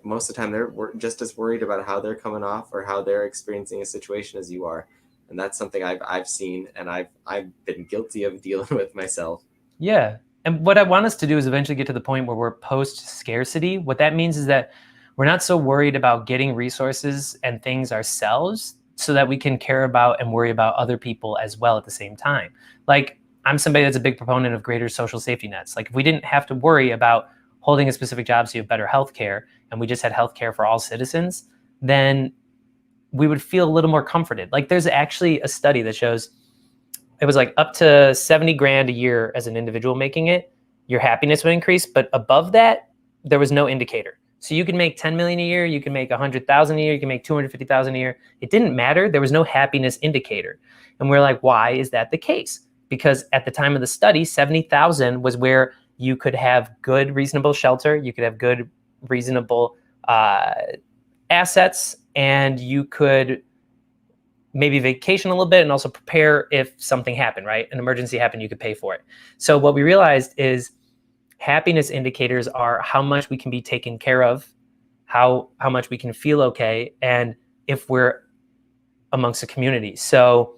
most of the time they're just as worried about how they're coming off or how they're experiencing a situation as you are. And that's something I've seen, and I've been guilty of dealing with myself. Yeah. And what I want us to do is eventually get to the point where we're post-scarcity. What that means is that we're not so worried about getting resources and things ourselves, so that we can care about and worry about other people as well at the same time. Like, I'm somebody that's a big proponent of greater social safety nets. Like, if we didn't have to worry about holding a specific job so you have better healthcare, and we just had healthcare for all citizens, then we would feel a little more comforted. Like, there's actually a study that shows it was like up to 70 grand a year as an individual making it, your happiness would increase. But above that, there was no indicator. So you could make 10 million a year, you can make 100,000 a year, you can make 250,000 a year. It didn't matter. There was no happiness indicator. And we're like, why is that the case? Because at the time of the study, 70,000 was where you could have good, reasonable shelter, you could have good, reasonable assets, and you could maybe vacation a little bit and also prepare if something happened, right? An emergency happened, you could pay for it. So what we realized is happiness indicators are how much we can be taken care of, how much we can feel okay, and if we're amongst a community. So,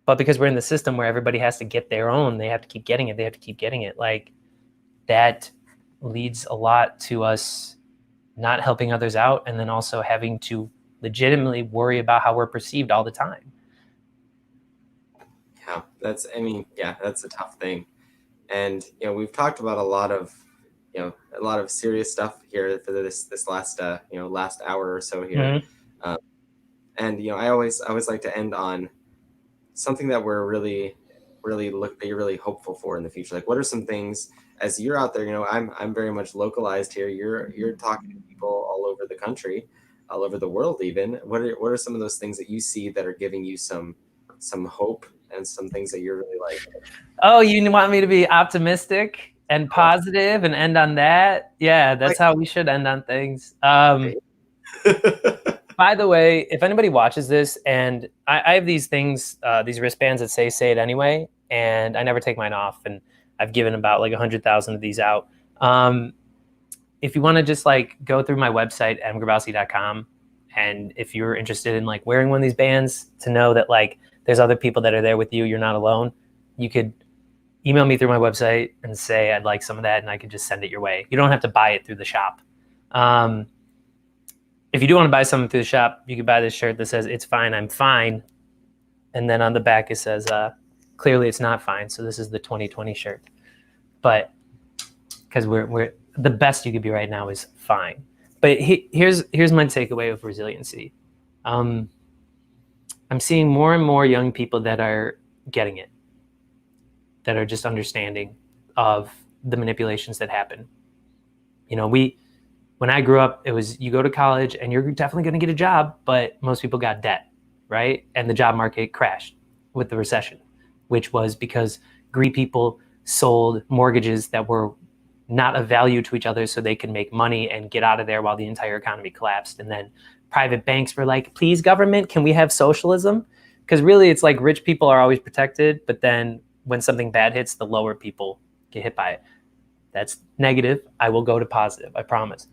but because we're in the system where everybody has to get their own, they have to keep getting it, like, that leads a lot to us not helping others out, and then also having to legitimately worry about how we're perceived all the time. Yeah, that's a tough thing. And we've talked about a lot of serious stuff here for this last last hour or so here. Mm-hmm. And I always like to end on something that we're really that you're really hopeful for in the future. Like, what are some things as you're out there? I'm very much localized here. You're talking to people all over the country, all over the world even. What are some of those things that you see that are giving you some hope and some things that you're really like? Oh, you want me to be optimistic and positive and end on that? Yeah, that's how we should end on things. By the way, if anybody watches this, and I have these things, these wristbands that say it anyway, and I never take mine off, and I've given about like 100,000 of these out. If you want to just like go through my website, adamgrabowski.com, and if you're interested in like wearing one of these bands to know that like there's other people that are there with you, you're not alone, you could email me through my website and say I'd like some of that, and I could just send it your way. You don't have to buy it through the shop. If you do want to buy something through the shop, you can buy this shirt that says, "It's fine, I'm fine." And then on the back it says, "Clearly it's not fine." So this is the 2020 shirt. But because we're the best you could be right now is fine. But here's my takeaway of resiliency. I'm seeing more and more young people that are getting it. that are just understanding of the manipulations that happen. You know, when I grew up, it was you go to college and you're definitely going to get a job, but most people got debt, right? And the job market crashed with the recession, which was because greedy people sold mortgages that were not of value to each other so they could make money and get out of there while the entire economy collapsed. And then private banks were like, please, government, can we have socialism? Because really, it's like rich people are always protected, but then when something bad hits, the lower people get hit by it. That's negative. I will go to positive, I promise.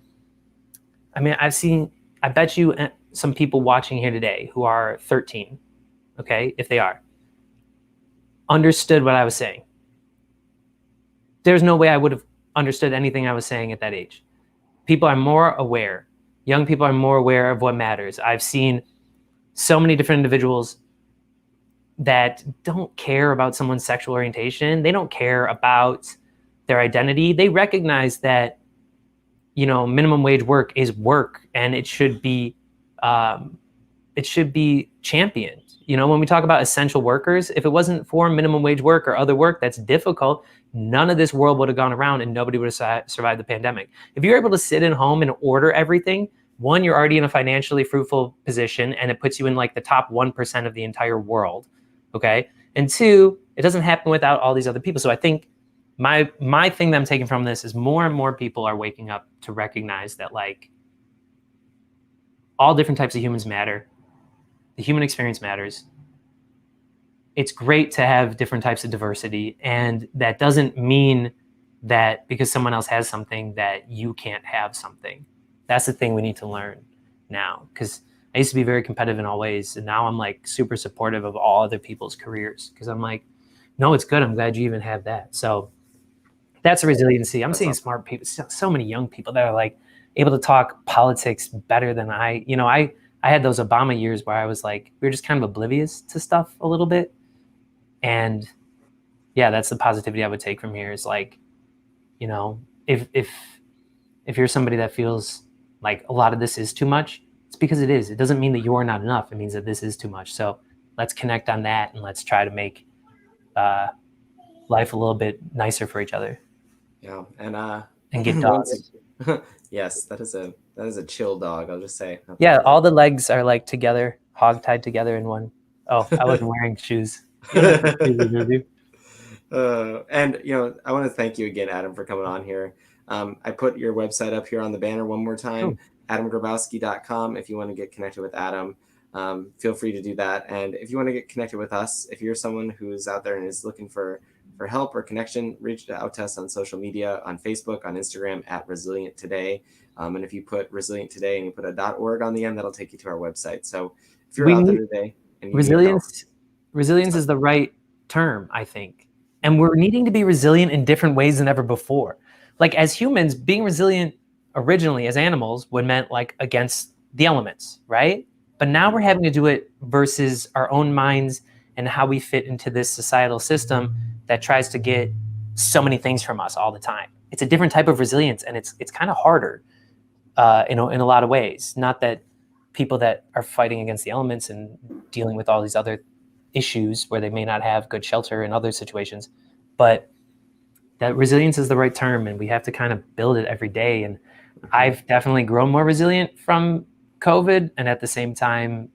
I mean, I bet you some people watching here today who are 13, okay, if they are, understood what I was saying. There's no way I would have understood anything I was saying at that age. People are more aware. Young people are more aware of what matters. I've seen so many different individuals that don't care about someone's sexual orientation. They don't care about their identity. They recognize that, you know, minimum wage work is work, and it should be championed. You know, when we talk about essential workers, if it wasn't for minimum wage work or other work that's difficult, none of this world would have gone around and nobody would have survived the pandemic. If you're able to sit in home and order everything, one, you're already in a financially fruitful position, and it puts you in like the top 1% of the entire world. Okay. And two, it doesn't happen without all these other people. So I think my thing that I'm taking from this is more and more people are waking up to recognize that, like, all different types of humans matter. The human experience matters. It's great to have different types of diversity, and that doesn't mean that because someone else has something that you can't have something. That's the thing we need to learn now, because I used to be very competitive in all ways, and now I'm like super supportive of all other people's careers, because I'm like, no, it's good. I'm glad you even have that. So that's a resiliency. I'm seeing smart people, so many young people that are like able to talk politics better than I. You know, I had those Obama years where I was like, we were just kind of oblivious to stuff a little bit. And yeah, that's the positivity I would take from here is like, you know, if you're somebody that feels like a lot of this is too much, it's because it is. It doesn't mean that you're not enough. It means that this is too much. So let's connect on that, and let's try to make life a little bit nicer for each other. Yeah, and get dogs. Yes, that is a chill dog. I'll just say. Yeah, all the legs are like together, hog tied together in one. Oh, I wasn't wearing shoes. And you know, I want to thank you again, Adam, for coming on here. I put your website up here on the banner one more time, adamgrabowski.com. If you want to get connected with Adam, feel free to do that. And if you want to get connected with us, if you're someone who's out there and is looking for help or connection, reach out to us on social media, on Facebook, on Instagram at Resilient Today. And if you put Resilient Today and you put a .org on the end, that'll take you to our website. So if you're out there today and you resilience is the right term, I think. And we're needing to be resilient in different ways than ever before. Like, as humans, being resilient originally as animals would meant like against the elements, right? But now we're having to do it versus our own minds and how we fit into this societal system that tries to get so many things from us all the time. It's a different type of resilience, and it's kind of harder in a lot of ways. Not that people that are fighting against the elements and dealing with all these other issues where they may not have good shelter in other situations, but that resilience is the right term, and we have to kind of build it every day. And I've definitely grown more resilient from COVID, and at the same time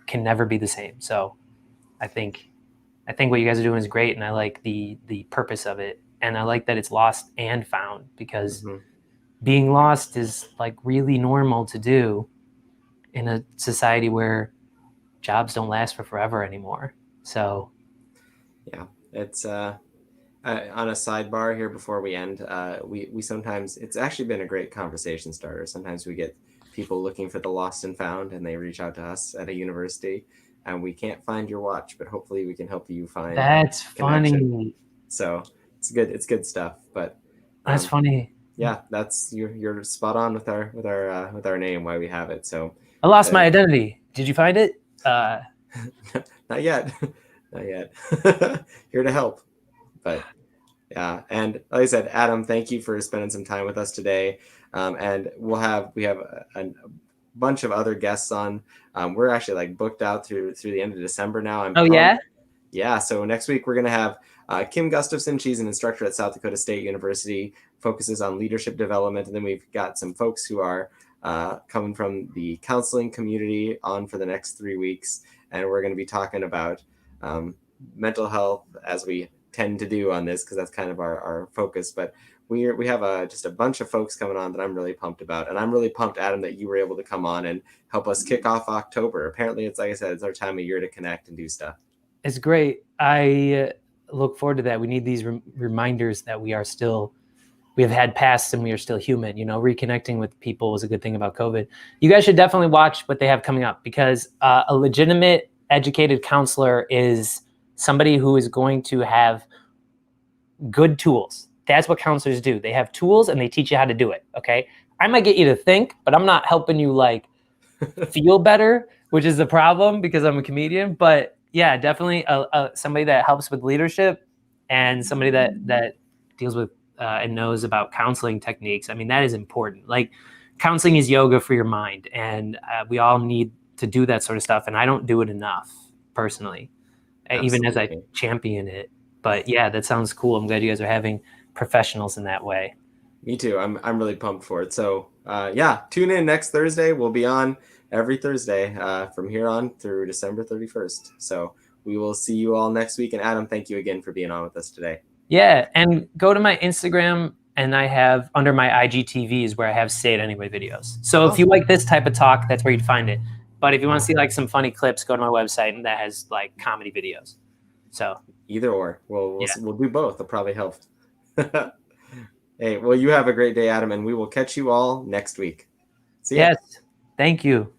can never be the same. So I think what you guys are doing is great, and I like the purpose of it, and I like that it's lost and found, because being lost is like really normal to do in a society where jobs don't last for forever anymore. So yeah, it's on a sidebar here before we end, we sometimes, it's actually been a great conversation starter. Sometimes we get people looking for the lost and found, and they reach out to us at a university, and we can't find your watch, but hopefully we can help you find. That's funny. So it's good stuff. But that's funny. Yeah, that's you're spot on with our name, why we have it. So I lost my identity. Did you find it? Not yet. Not yet. Here to help. But yeah, and like I said, Adam, thank you for spending some time with us today. And we have a bunch of other guests on. We're actually like booked out through the end of December now. Yeah. Yeah. So next week we're gonna have Kim Gustafson, she's an instructor at South Dakota State University, focuses on leadership development. And then we've got some folks who are coming from the counseling community on for the next 3 weeks. And we're going to be talking about mental health, as we tend to do on this, because that's kind of our focus. But we have just a bunch of folks coming on that I'm really pumped about. And I'm really pumped, Adam, that you were able to come on and help us kick off October. Apparently, it's, like I said, it's our time of year to connect and do stuff. It's great. I look forward to that. We need these reminders that we have had pasts and we are still human. Reconnecting with people is a good thing about COVID. You guys should definitely watch what they have coming up, because a legitimate educated counselor is somebody who is going to have good tools. That's what counselors do. They have tools and they teach you how to do it. Okay. I might get you to think, but I'm not helping you feel better, which is the problem because I'm a comedian. But yeah, definitely somebody that helps with leadership and somebody that deals with and knows about counseling techniques. I mean, that is important. Counseling is yoga for your mind, and we all need to do that sort of stuff. And I don't do it enough personally, even as I champion it. But yeah, that sounds cool. I'm glad you guys are having professionals in that way. Me too. I'm really pumped for it. So yeah, tune in next Thursday. We'll be on every Thursday from here on through December 31st. So we will see you all next week. And Adam, thank you again for being on with us today. Yeah, and go to my Instagram, and I have under my IGTVs where I have Say It Anyway videos. So if you like this type of talk, that's where you'd find it. But if you want to see some funny clips, go to my website, and that has comedy videos. So either or, we'll do both. It'll probably help. Hey, well, you have a great day, Adam, and we will catch you all next week. See ya. Yes, thank you.